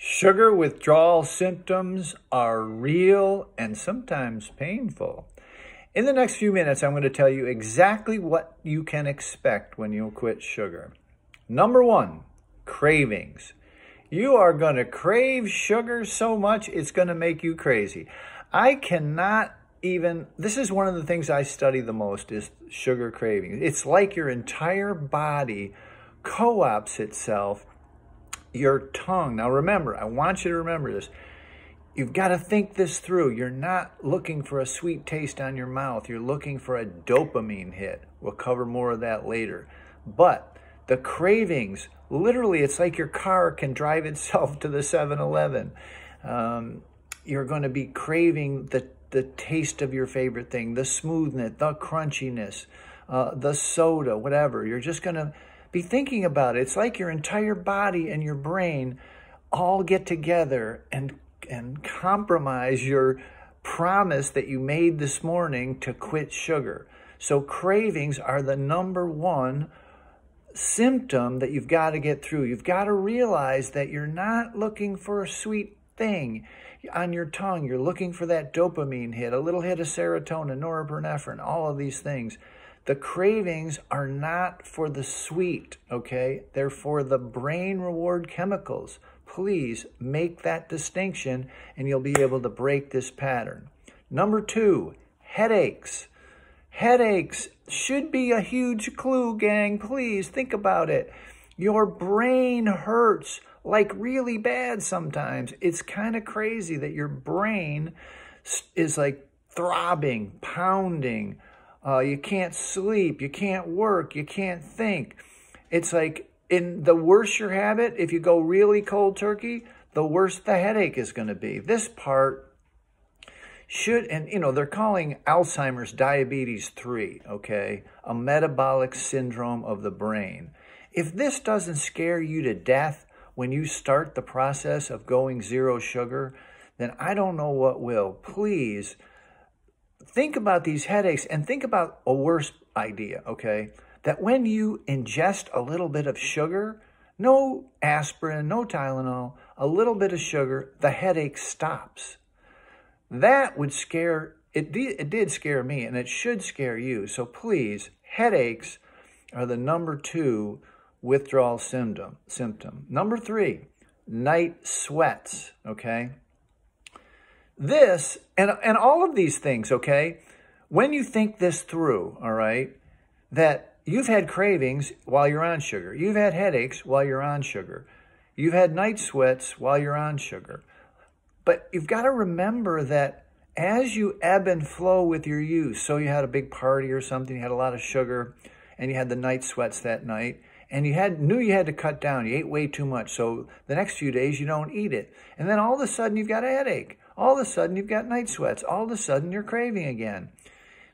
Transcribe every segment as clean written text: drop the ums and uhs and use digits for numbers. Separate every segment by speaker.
Speaker 1: Sugar withdrawal symptoms are real and sometimes painful. In the next few minutes, I'm going to tell you exactly what you can expect when you quit sugar. Number one, cravings. You are going to crave sugar so much, it's going to make you crazy. This is one of the things I study the most is sugar cravings. It's like your entire body co-opts itself. Your tongue. Now remember, I want you to remember this. You've got to think this through. You're not looking for a sweet taste on your mouth. You're looking for a dopamine hit. We'll cover more of that later. But the cravings, literally, it's like your car can drive itself to the 7-Eleven. You're going to be craving the taste of your favorite thing, the smoothness, the crunchiness, the soda, whatever. You're just going to be thinking about it. It's like your entire body and your brain all get together and compromise your promise that you made this morning to quit sugar. So cravings are the number one symptom that you've got to get through. You've got to realize that you're not looking for a sweet thing on your tongue. You're looking for that dopamine hit, a little hit of serotonin, norepinephrine, all of these things. The cravings are not for the sweet, okay? They're for the brain reward chemicals. Please make that distinction and you'll be able to break this pattern. Number two, headaches. Headaches should be a huge clue, gang. Please think about it. Your brain hurts like really bad sometimes. It's kind of crazy that your brain is like throbbing, pounding. You can't sleep, you can't work, you can't think. It's like, the worse your habit, if you go really cold turkey, the worse the headache is going to be. This part they're calling Alzheimer's diabetes 3, okay? A metabolic syndrome of the brain. If this doesn't scare you to death when you start the process of going zero sugar, then I don't know what will. Please, think about these headaches and think about a worse idea, okay? That when you ingest a little bit of sugar, no aspirin, no Tylenol, a little bit of sugar, the headache stops. That would scare, it did scare me, and it should scare you. So please, headaches are the number two withdrawal symptom. Number three, night sweats, okay? This, and all of these things, okay, when you think this through, all right, that you've had cravings while you're on sugar. You've had headaches while you're on sugar. You've had night sweats while you're on sugar. But you've got to remember that as you ebb and flow with your use, so you had a big party or something, you had a lot of sugar, and you had the night sweats that night, and you knew you had to cut down. You ate way too much, so the next few days you don't eat it. And then all of a sudden you've got a headache. All of a sudden you've got night sweats. All of a sudden you're craving again.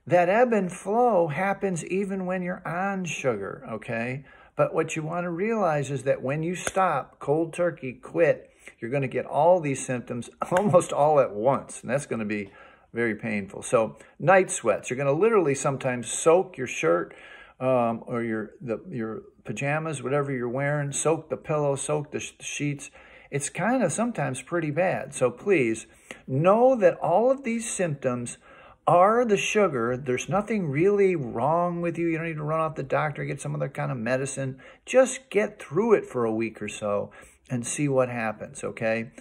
Speaker 1: That ebb and flow happens even when you're on sugar, okay? But what you want to realize is that when you stop, cold turkey, quit, you're going to get all these symptoms almost all at once, and that's going to be very painful. So night sweats, you're going to literally sometimes soak your shirt or your pajamas, whatever you're wearing, soak the pillow, soak the sheets. It's kind of sometimes pretty bad. So please know that all of these symptoms are the sugar. There's nothing really wrong with you. You don't need to run off the doctor, get some other kind of medicine. Just get through it for a week or so and see what happens, okay?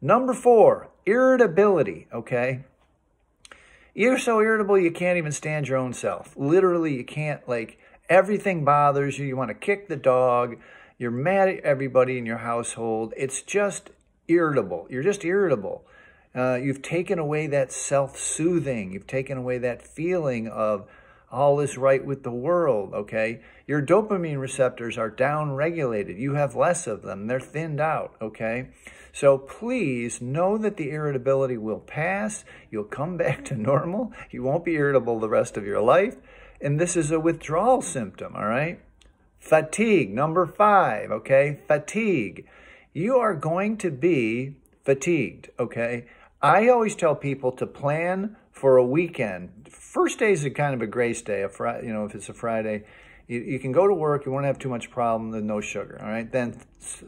Speaker 1: Number four, irritability, okay? You're so irritable you can't even stand your own self. Literally, you can't, everything bothers you. You want to kick the dog. You're mad at everybody in your household. It's just irritable. You're just irritable. You've taken away that self-soothing. You've taken away that feeling of all is right with the world, okay? Your dopamine receptors are down-regulated. You have less of them. They're thinned out, okay? So please know that the irritability will pass. You'll come back to normal. You won't be irritable the rest of your life. And this is a withdrawal symptom, all right? Fatigue, number five, okay? Fatigue. You are going to be fatigued, okay? I always tell people to plan for a weekend. First day is a kind of a grace day, if it's a Friday. You can go to work, you won't have too much problem with no sugar, all right? Then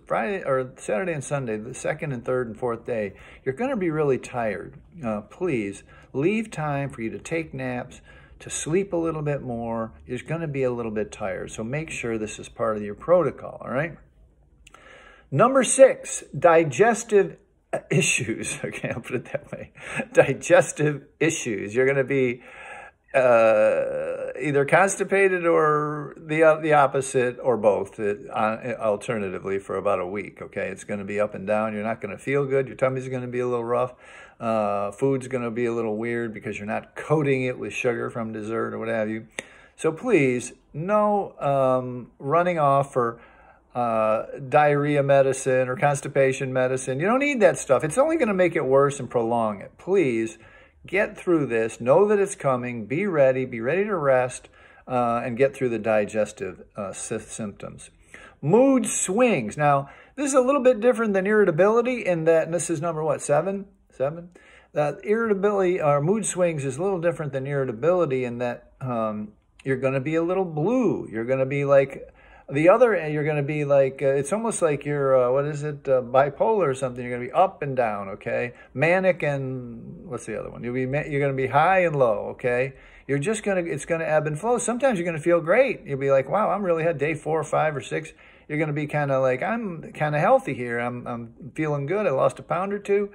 Speaker 1: Friday or Saturday and Sunday, the second and third and fourth day, you're going to be really tired. Please leave time for you to take naps, to sleep a little bit more. You're going to be a little bit tired, so make sure this is part of your protocol, all right? Number 6, digestive issues. Okay, I'll put it that way. Digestive issues. You're going to be either constipated or the opposite, or both, alternatively, for about a week. Okay, it's going to be up and down. You're not going to feel good. Your tummy's going to be a little rough. Food's going to be a little weird because you're not coating it with sugar from dessert or what have you. So please, no running off for diarrhea medicine or constipation medicine. You don't need that stuff. It's only going to make it worse and prolong it. Please get through this. Know that it's coming. Be ready to rest and get through the digestive symptoms. Mood swings. Now, this is a little bit different than irritability in that, and this is number what, 7? Irritability or mood swings is a little different than irritability in that you're going to be a little blue. You're going to be like you're going to be like, it's almost like you're, bipolar or something. You're going to be up and down, okay? Manic and, what's the other one? You're going to be high and low, okay? It's going to ebb and flow. Sometimes you're going to feel great. You'll be like, wow, I'm really had day 4 or 5 or 6. You're going to be kind of like, I'm kind of healthy here. I'm feeling good. I lost a pound or 2.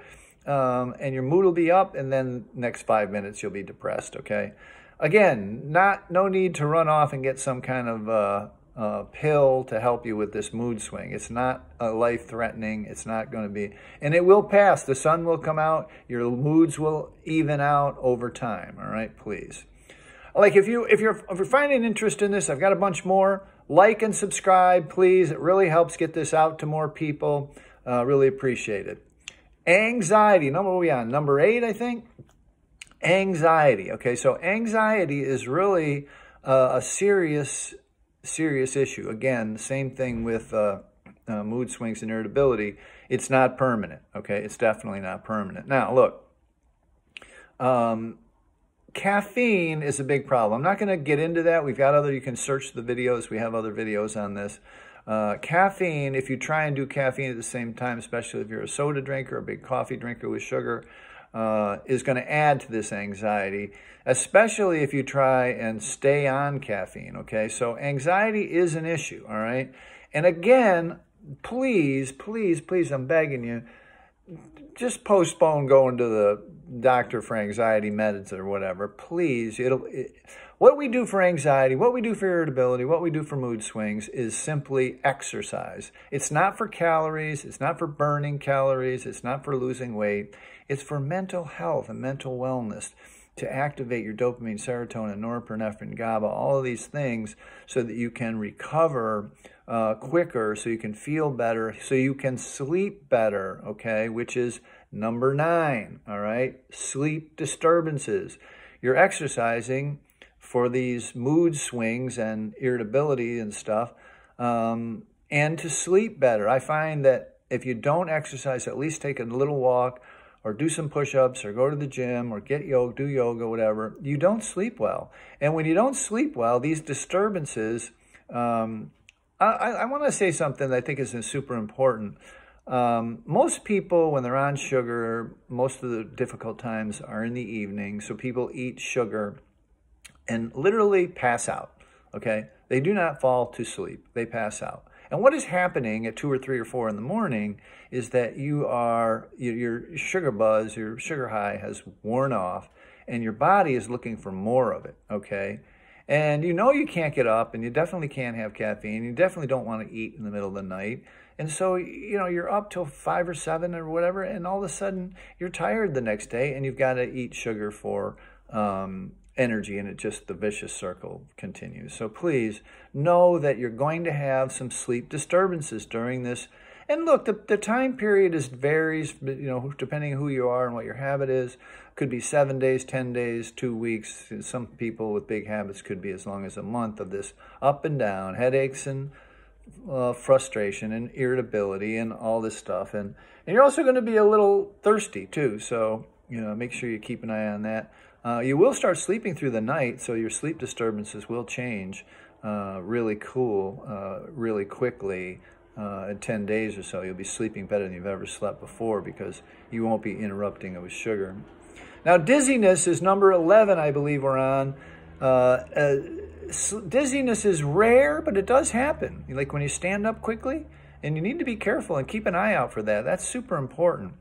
Speaker 1: And your mood will be up, and then next 5 minutes you'll be depressed, okay? Again, no need to run off and get some kind of pill to help you with this mood swing. It's not life-threatening. It's not going to be, and it will pass. The sun will come out. Your moods will even out over time. All right, please. Like if you're finding interest in this, I've got a bunch more. Like and subscribe, please. It really helps get this out to more people. Really appreciate it. Anxiety. What are we on? Number 8, I think. Anxiety. Okay, so anxiety is really a serious issue. Again, same thing with mood swings and irritability. It's not permanent, okay? It's definitely not permanent. Now, look, caffeine is a big problem. I'm not going to get into that. We've got you can search the videos. We have other videos on this. Caffeine, if you try and do caffeine at the same time, especially if you're a soda drinker, a big coffee drinker with sugar, is going to add to this anxiety, especially if you try and stay on caffeine, okay? So anxiety is an issue, all right? And again, please, I'm begging you, just postpone going to the doctor for anxiety meds or whatever. Please, what we do for anxiety, what we do for irritability, what we do for mood swings is simply exercise. It's not for calories. It's not for burning calories. It's not for losing weight. It's for mental health and mental wellness, to activate your dopamine, serotonin, norepinephrine, GABA, all of these things so that you can recover quicker, so you can feel better, so you can sleep better, okay, which is number 9, all right? Sleep disturbances. You're exercising for these mood swings and irritability and stuff, and to sleep better. I find that if you don't exercise, at least take a little walk, or do some push-ups, or go to the gym, or do yoga, whatever, you don't sleep well. And when you don't sleep well, these disturbances, I want to say something that I think is super important. Most people, when they're on sugar, most of the difficult times are in the evening, so people eat sugar and literally pass out, okay? They do not fall to sleep. They pass out. And what is happening at 2 or 3 or 4 in the morning is that your sugar buzz, your sugar high has worn off, and your body is looking for more of it, okay? And you know you can't get up, and you definitely can't have caffeine. You definitely don't want to eat in the middle of the night. And so, you're up till 5 or 7 or whatever, and all of a sudden you're tired the next day, and you've got to eat sugar for energy, and the vicious circle continues. So please know that you're going to have some sleep disturbances during this. And look, the time period varies, depending on who you are and what your habit is. Could be 7 days, 10 days, 2 weeks. Some people with big habits could be as long as a month of this up and down, headaches and frustration and irritability and all this stuff. And you're also going to be a little thirsty too. So, make sure you keep an eye on that. You will start sleeping through the night, so your sleep disturbances will change. really cool really quickly. In 10 days or so, you'll be sleeping better than you've ever slept before because you won't be interrupting it with sugar. Now, dizziness is number 11, I believe we're on. Dizziness is rare, but it does happen. Like when you stand up quickly, and you need to be careful and keep an eye out for that. That's super important.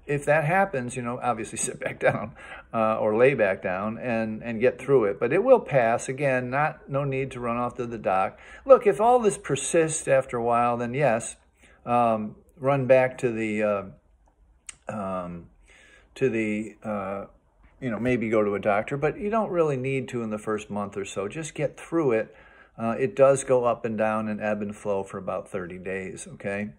Speaker 1: If that happens, obviously sit back down or lay back down and get through it. But it will pass. Again, no need to run off to the doc. Look, if all this persists after a while, then yes, run back to the maybe go to a doctor. But you don't really need to in the first month or so. Just get through it. It does go up and down and ebb and flow for about 30 days, okay?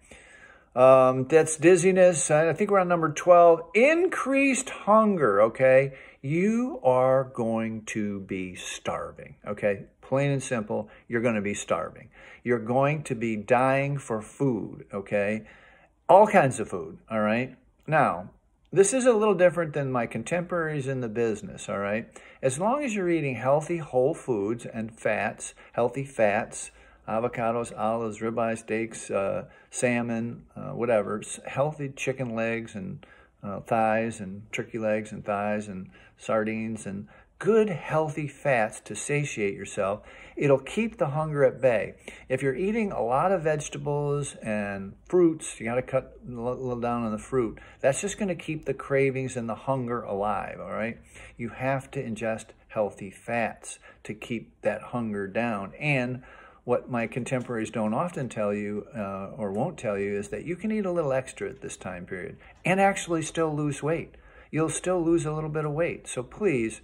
Speaker 1: That's dizziness. I think we're on number 12. Increased hunger, okay? You are going to be starving, okay? Plain and simple, you're going to be starving. You're going to be dying for food, okay? All kinds of food, all right? Now, this is a little different than my contemporaries in the business, all right? As long as you're eating healthy whole foods and fats, healthy fats, avocados, olives, ribeye steaks, salmon, whatever, healthy chicken legs and thighs and turkey legs and thighs and sardines and good healthy fats to satiate yourself, it'll keep the hunger at bay. If you're eating a lot of vegetables and fruits, you got to cut a little down on the fruit. That's just going to keep the cravings and the hunger alive, all right? You have to ingest healthy fats to keep that hunger down. And what my contemporaries don't often tell you or won't tell you is that you can eat a little extra at this time period and actually still lose weight. You'll still lose a little bit of weight. So please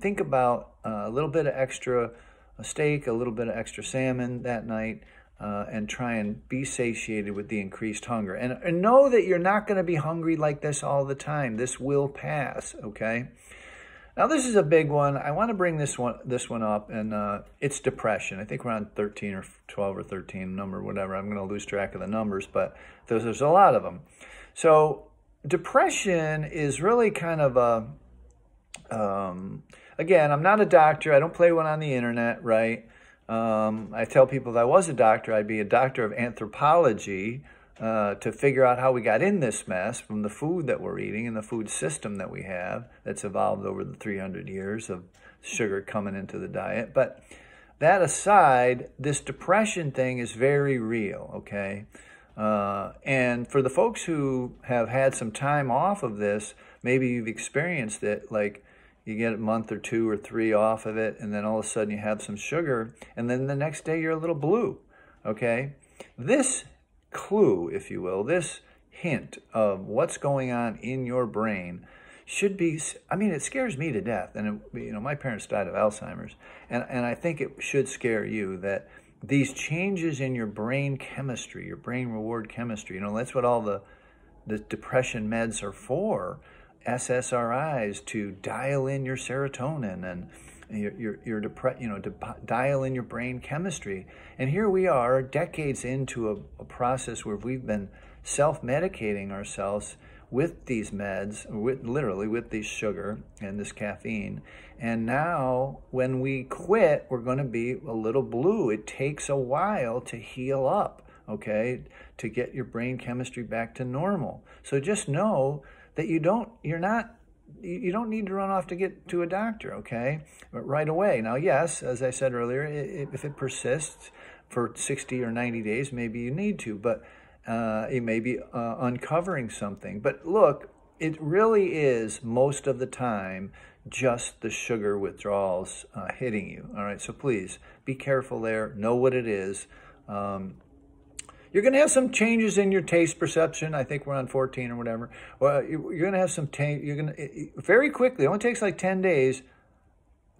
Speaker 1: think about a little bit of extra steak, a little bit of extra salmon that night, and try and be satiated with the increased hunger. And know that you're not going to be hungry like this all the time. This will pass, okay? Now, this is a big one. I want to bring this one up, and it's depression. I think we're on 13 or 12 or 13 number, whatever. I'm going to lose track of the numbers, but there's a lot of them. So depression is really kind of a, again, I'm not a doctor. I don't play one on the internet, right? I tell people if I was a doctor, I'd be a doctor of anthropology, to figure out how we got in this mess from the food that we're eating and the food system that we have that's evolved over the 300 years of sugar coming into the diet. But that aside, this depression thing is very real, okay? And for the folks who have had some time off of this, maybe you've experienced it, like you get a month or 2 or 3 off of it, and then all of a sudden you have some sugar, and then the next day you're a little blue, okay? This clue, if you will, this hint of what's going on in your brain should be, I mean, it scares me to death. And, my parents died of Alzheimer's. And I think it should scare you that these changes in your brain chemistry, your brain reward chemistry, that's what all the depression meds are for, SSRIs, to dial in your serotonin and to dial in your brain chemistry. And here we are, decades into a process where we've been self-medicating ourselves with these meds, literally with this sugar and this caffeine. And now when we quit, we're going to be a little blue. It takes a while to heal up, okay, to get your brain chemistry back to normal. So just know that you don't need to run off to get to a doctor, okay, right away. Now, yes, as I said earlier, if it persists for 60 or 90 days, maybe you need to, but it may be uncovering something. But look, it really is most of the time just the sugar withdrawals hitting you, all right? So please be careful there. Know what it is. You're going to have some changes in your taste perception. I think we're on 14 or whatever. Well, you're going to have some very quickly, it only takes like 10 days,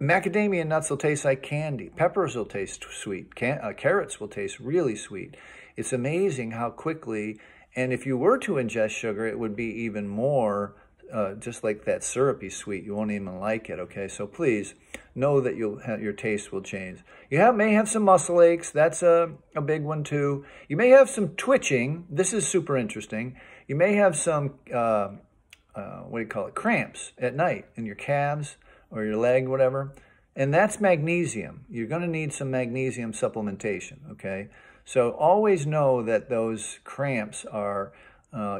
Speaker 1: macadamia nuts will taste like candy. Peppers will taste sweet. Carrots will taste really sweet. It's amazing how quickly, and if you were to ingest sugar, it would be even more just like that syrupy sweet. You won't even like it, okay? So please know that your taste will change. You may have some muscle aches. That's a big one too. You may have some twitching. This is super interesting. You may have some, cramps at night in your calves or your leg, whatever. And that's magnesium. You're going to need some magnesium supplementation, okay? So always know that those cramps are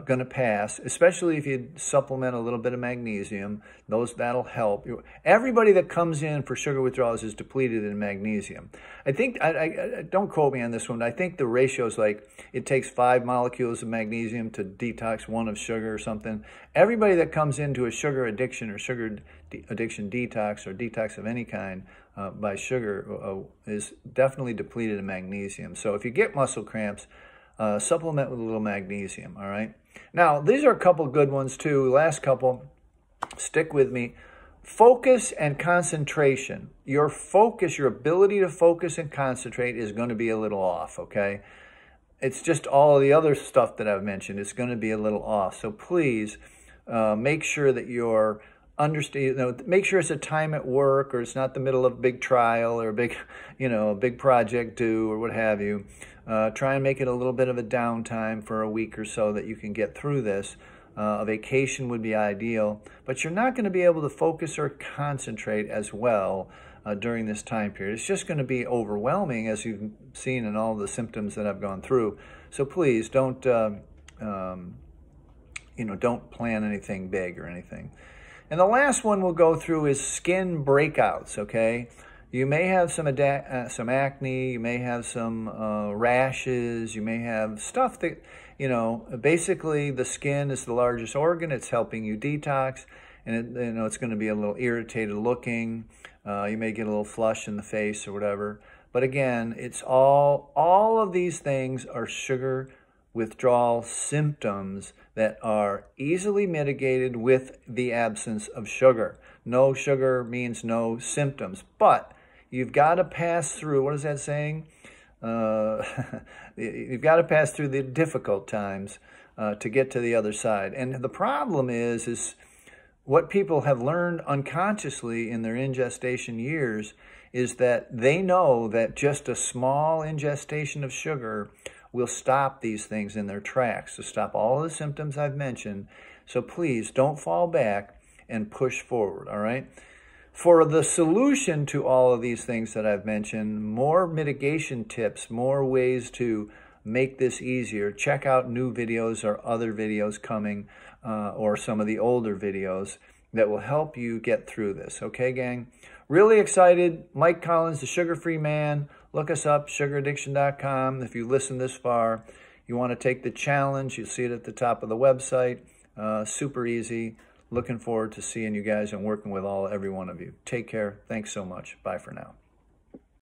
Speaker 1: going to pass, especially if you supplement a little bit of magnesium. That'll help. Everybody that comes in for sugar withdrawals is depleted in magnesium. I think, I don't quote me on this one, I think the ratio is like it takes 5 molecules of magnesium to detox 1 of sugar or something. Everybody that comes into a sugar addiction or sugar addiction detox or detox of any kind by sugar is definitely depleted in magnesium. So if you get muscle cramps, supplement with a little magnesium, all right? Now, these are a couple good ones too. Last couple, stick with me. Focus and concentration. Your focus, your ability to focus and concentrate is going to be a little off, okay? It's just all of the other stuff that I've mentioned. It's going to be a little off. So please make sure that you're make sure it's a time at work, or it's not the middle of a big trial or a big, a big project due or what have you. Try and make it a little bit of a downtime for a week or so that you can get through this. A vacation would be ideal, but you're not going to be able to focus or concentrate as well during this time period. It's just going to be overwhelming, as you've seen in all the symptoms that I've gone through. So please don't, don't plan anything big or anything. And the last one we'll go through is skin breakouts, okay? You may have some acne, you may have some rashes, you may have stuff that, basically the skin is the largest organ. It's helping you detox, and it's going to be a little irritated looking. You may get a little flush in the face or whatever. But again, it's all of these things are sugar withdrawal symptoms that are easily mitigated with the absence of sugar. No sugar means no symptoms, but you've got to pass through, what is that saying? You've got to pass through the difficult times to get to the other side. And the problem is what people have learned unconsciously in their ingestation years is that they know that just a small ingestion of sugar will stop these things in their tracks, to stop all the symptoms I've mentioned. So please don't fall back and push forward, all right? For the solution to all of these things that I've mentioned, more mitigation tips, more ways to make this easier, check out new videos or other videos coming, or some of the older videos that will help you get through this. Okay, gang? Really excited. Mike Collins, the Sugar-Free Man. Look us up, sugaraddiction.com. If you listen this far, you want to take the challenge, you'll see it at the top of the website. Super easy. Looking forward to seeing you guys and working with every one of you. Take care. Thanks so much. Bye for now.